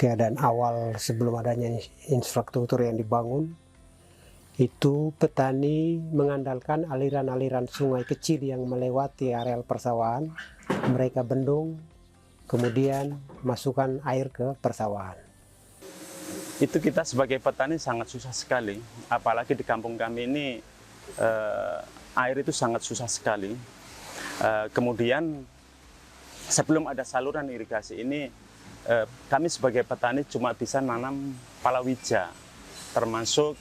keadaan awal sebelum adanya infrastruktur yang dibangun, itu petani mengandalkan aliran-aliran sungai kecil yang melewati areal persawahan. Mereka bendung, kemudian masukkan air ke persawahan. Itu kita sebagai petani sangat susah sekali, apalagi di kampung kami ini air itu sangat susah sekali. Kemudian sebelum ada saluran irigasi ini, kami sebagai petani cuma bisa nanam palawija, termasuk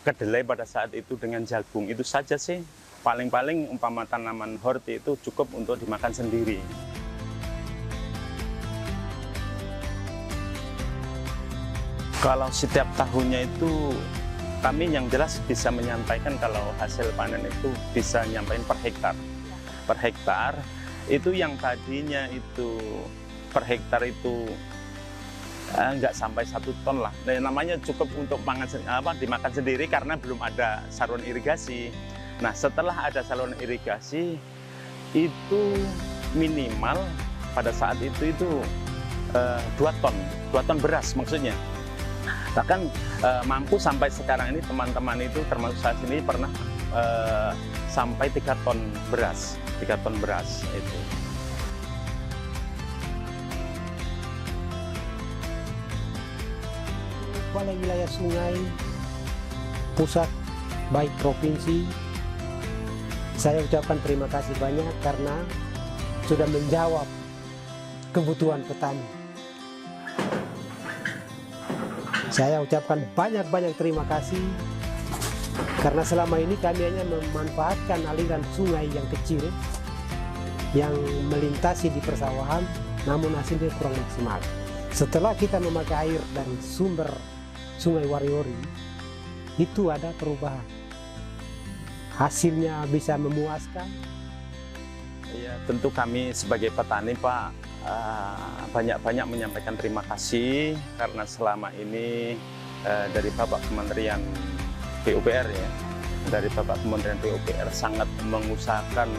kedelai pada saat itu dengan jagung. Itu saja sih, paling-paling umpama tanaman horti itu cukup untuk dimakan sendiri. Kalau setiap tahunnya itu kami yang jelas bisa menyampaikan kalau hasil panen itu bisa nyampaikan per hektar. Per hektar itu yang tadinya itu per hektar itu nggak sampai 1 ton lah. Nah, namanya cukup untuk dimakan sendiri karena belum ada saluran irigasi. Nah, setelah ada saluran irigasi itu minimal pada saat itu 2 ton beras maksudnya. Bahkan mampu sampai sekarang ini teman-teman itu termasuk saya sendiri pernah sampai 3 ton beras itu. Balai Wilayah Sungai Pusat, baik provinsi, saya ucapkan terima kasih banyak karena sudah menjawab kebutuhan petani. Saya ucapkan banyak-banyak terima kasih karena selama ini kami hanya memanfaatkan aliran sungai yang kecil yang melintasi di persawahan, namun hasilnya kurang maksimal. Setelah kita memakai air dari sumber Sungai Wariori, itu ada perubahan. Hasilnya bisa memuaskan. Ya, tentu kami sebagai petani, Pak, banyak-banyak menyampaikan terima kasih karena selama ini dari Bapak Kementerian PUPR ya, dari Bapak Kementerian PUPR sangat mengusahakan,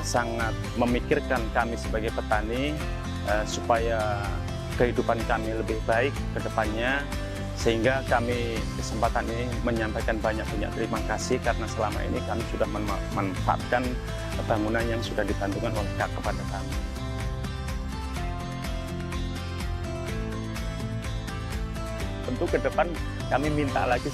sangat memikirkan kami sebagai petani supaya kehidupan kami lebih baik ke depannya, sehingga kami kesempatan ini menyampaikan banyak-banyak terima kasih karena selama ini kami sudah memanfaatkan bangunan yang sudah dibantukan oleh kepada kami. Tentu ke depan kami minta lagi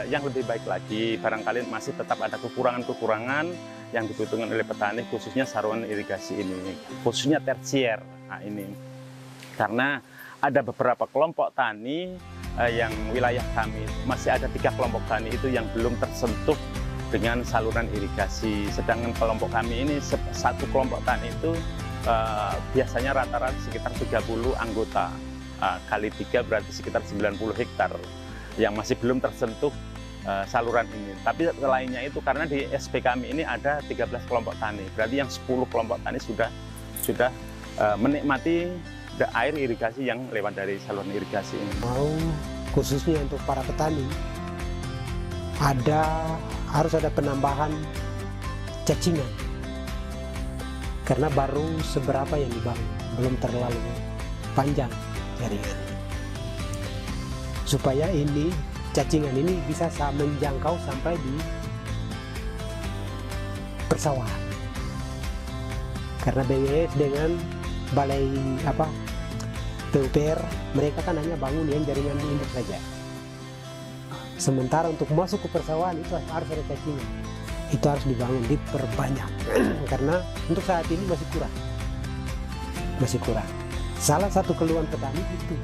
yang lebih baik lagi, barangkali masih tetap ada kekurangan-kekurangan yang dibutuhkan oleh petani, khususnya saluran irigasi ini, khususnya tersier. Nah, ini karena ada beberapa kelompok tani yang wilayah kami masih ada 3 kelompok tani itu yang belum tersentuh dengan saluran irigasi, sedangkan kelompok kami ini satu kelompok tani itu biasanya rata-rata sekitar 30 anggota, kali 3 berarti sekitar 90 hektar yang masih belum tersentuh saluran ini. Tapi lainnya itu karena di SP kami ini ada 13 kelompok tani, berarti yang 10 kelompok tani sudah menikmati air irigasi yang lewat dari saluran irigasi ini. Khususnya untuk para petani, harus ada penambahan cacingan karena baru seberapa yang dibangun, belum terlalu panjang jaringan, supaya ini cacingan ini bisa menjangkau sampai di persawahan. Karena BWS dengan balai PUPR, mereka kan hanya bangun yang jaringan di induk saja. Sementara untuk masuk ke persawahan itu harus ada cacingan. Itu harus dibangun, diperbanyak. Karena untuk saat ini masih kurang. Salah satu keluhan petani itu